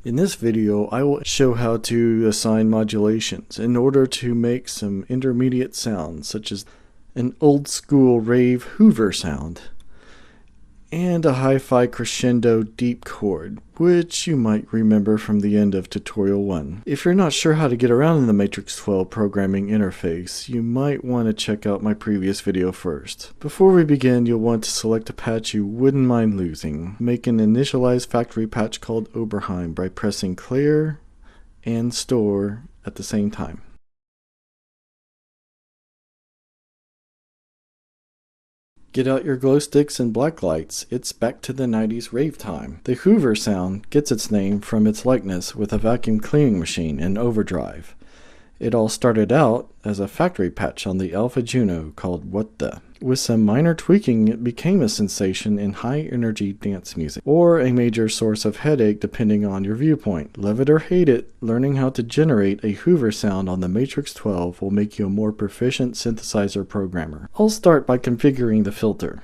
In this video, I will show how to assign modulations in order to make some intermediate sounds, such as an old school Rave Hoover sound, and a hi-fi crescendo deep chord, which you might remember from the end of tutorial 1. If you're not sure how to get around in the Matrix-12 programming interface, you might want to check out my previous video first. Before we begin, you'll want to select a patch you wouldn't mind losing. Make an initialized factory patch called Oberheim by pressing clear and store at the same time. Get out your glow sticks and black lights. It's back to the 90s rave time. The Hoover sound gets its name from its likeness with a vacuum cleaning machine in overdrive. It all started out as a factory patch on the Alpha Juno called What The. With some minor tweaking, it became a sensation in high-energy dance music, or a major source of headache depending on your viewpoint. Love it or hate it, learning how to generate a Hoover sound on the Matrix-12 will make you a more proficient synthesizer programmer. I'll start by configuring the filter.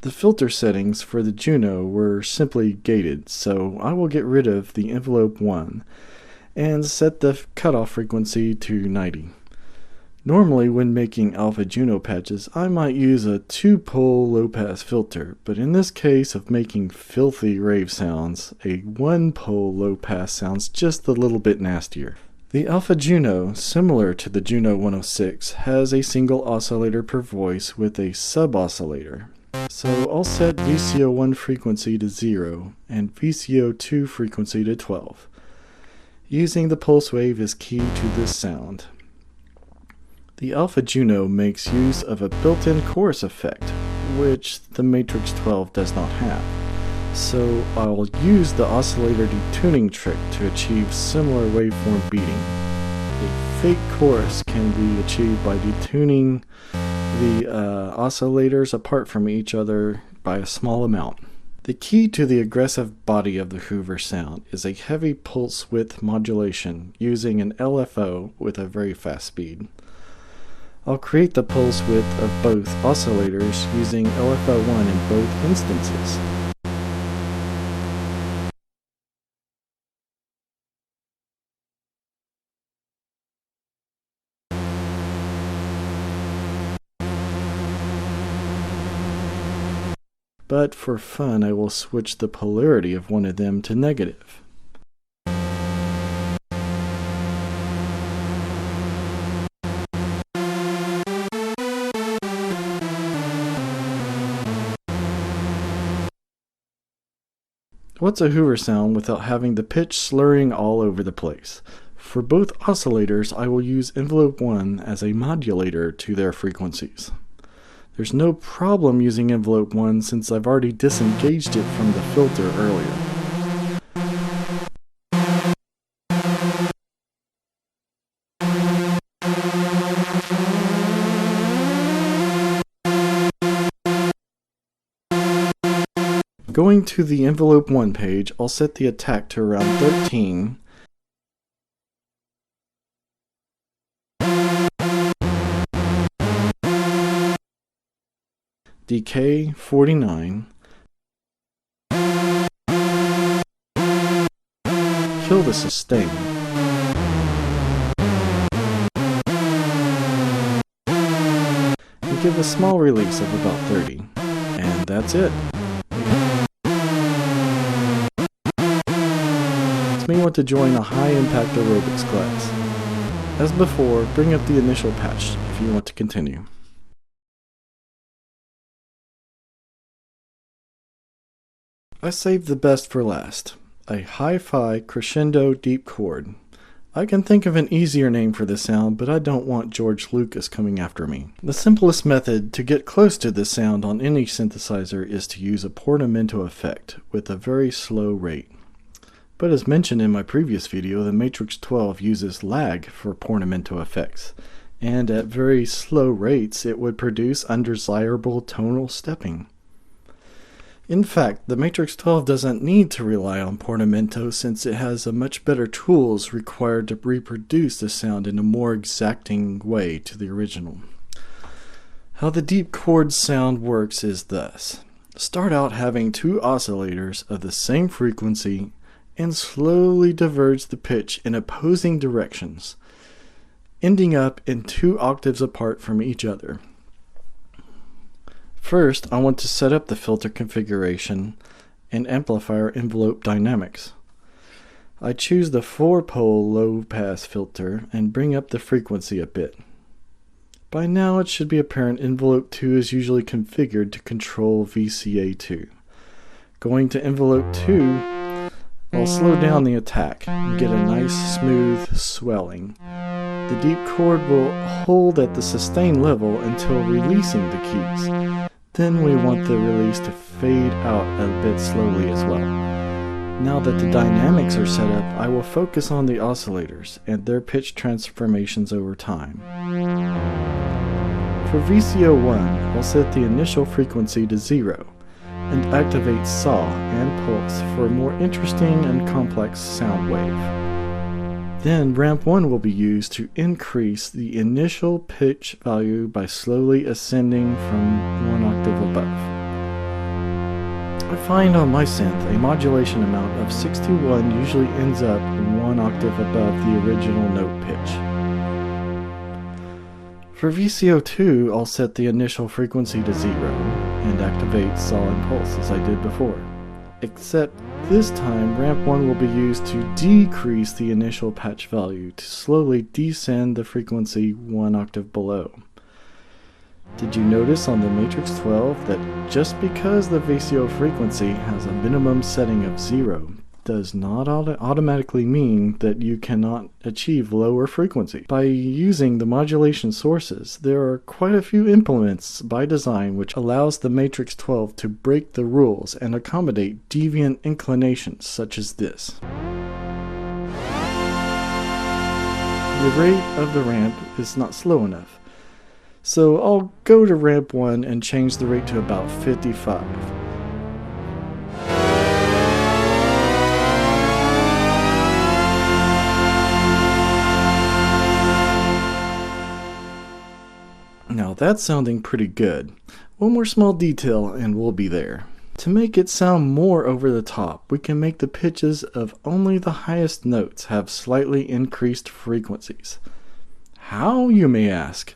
The filter settings for the Juno were simply gated, so I will get rid of the envelope 1 and set the cutoff frequency to 90. Normally, when making Alpha Juno patches, I might use a 2-pole low-pass filter, but in this case of making filthy rave sounds, a 1-pole low-pass sounds just a little bit nastier. The Alpha Juno, similar to the Juno 106, has a single oscillator per voice with a sub-oscillator. So I'll set VCO1 frequency to 0 and VCO2 frequency to 12. Using the pulse wave is key to this sound. The Alpha Juno makes use of a built-in chorus effect, which the Matrix-12 does not have. So I'll use the oscillator detuning trick to achieve similar waveform beating. A fake chorus can be achieved by detuning the oscillators apart from each other by a small amount. The key to the aggressive body of the Hoover sound is a heavy pulse width modulation using an LFO with a very fast speed. I'll create the pulse width of both oscillators using LFO1 in both instances. But for fun, I will switch the polarity of one of them to negative. What's a Hoover sound without having the pitch slurring all over the place? For both oscillators, I will use envelope 1 as a modulator to their frequencies. There's no problem using envelope 1 since I've already disengaged it from the filter earlier. Going to the envelope 1 page, I'll set the attack to around 13. Decay 49. Kill the sustain. And give a small release of about 30. And that's it. May want to join a high-impact aerobics class. As before, bring up the initial patch if you want to continue. I saved the best for last, a hi-fi crescendo deep chord. I can think of an easier name for this sound, but I don't want George Lucas coming after me. The simplest method to get close to this sound on any synthesizer is to use a portamento effect with a very slow rate. But as mentioned in my previous video, the Matrix-12 uses lag for portamento effects, and at very slow rates it would produce undesirable tonal stepping. In fact, the Matrix-12 doesn't need to rely on portamento since it has much better tools required to reproduce the sound in a more exacting way to the original. How the deep chord sound works is thus. Start out having two oscillators of the same frequency and slowly diverge the pitch in opposing directions, ending up in 2 octaves apart from each other. First, I want to set up the filter configuration and amplifier envelope dynamics. I choose the 4-pole low-pass filter and bring up the frequency a bit. By now it should be apparent envelope 2 is usually configured to control VCA2. Going to envelope 2, I'll slow down the attack and get a nice smooth swelling. The deep chord will hold at the sustain level until releasing the keys. Then we want the release to fade out a bit slowly as well. Now that the dynamics are set up, I will focus on the oscillators and their pitch transformations over time. For VCO1, I'll set the initial frequency to 0 and activate saw and pulse for a more interesting and complex sound wave. Then ramp 1 will be used to increase the initial pitch value by slowly ascending from 1 octave above. I find on my synth a modulation amount of 61 usually ends up 1 octave above the original note pitch. For VCO2, I'll set the initial frequency to 0 and activate saw and pulse as I did before. Except this time, ramp 1 will be used to decrease the initial patch value to slowly descend the frequency 1 octave below. Did you notice on the Matrix-12 that just because the VCO frequency has a minimum setting of 0 does not automatically mean that you cannot achieve lower frequency? By using the modulation sources, there are quite a few implements by design which allows the Matrix-12 to break the rules and accommodate deviant inclinations such as this. The rate of the ramp is not slow enough, so I'll go to ramp 1 and change the rate to about 55. Now that's sounding pretty good. One more small detail and we'll be there. To make it sound more over the top, we can make the pitches of only the highest notes have slightly increased frequencies. How, you may ask?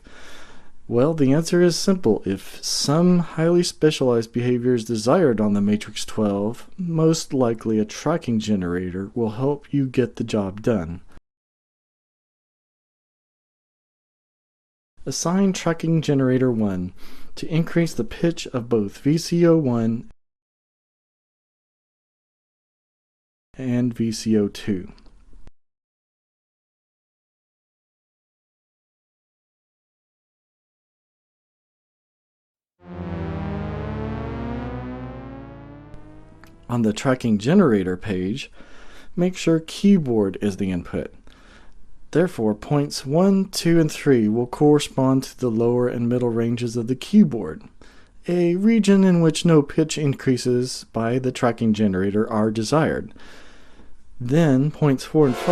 Well, the answer is simple. If some highly specialized behavior is desired on the Matrix-12, most likely a tracking generator will help you get the job done. Assign tracking generator 1 to increase the pitch of both VCO1 and VCO2. On the tracking generator page, make sure keyboard is the input. Therefore, points 1, 2, and 3 will correspond to the lower and middle ranges of the keyboard, a region in which no pitch increases by the tracking generator are desired. Then, points 4 and 5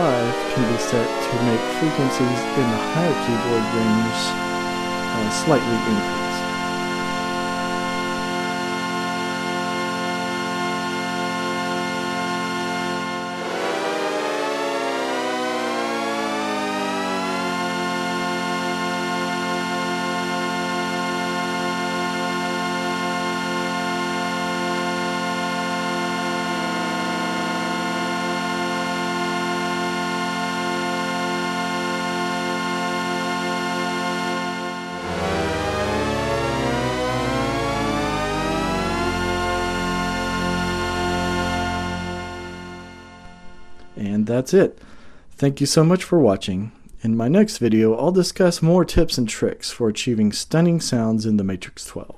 can be set to make frequencies in the higher keyboard range slightly increase. And that's it. Thank you so much for watching. In my next video, I'll discuss more tips and tricks for achieving stunning sounds in the Matrix-12.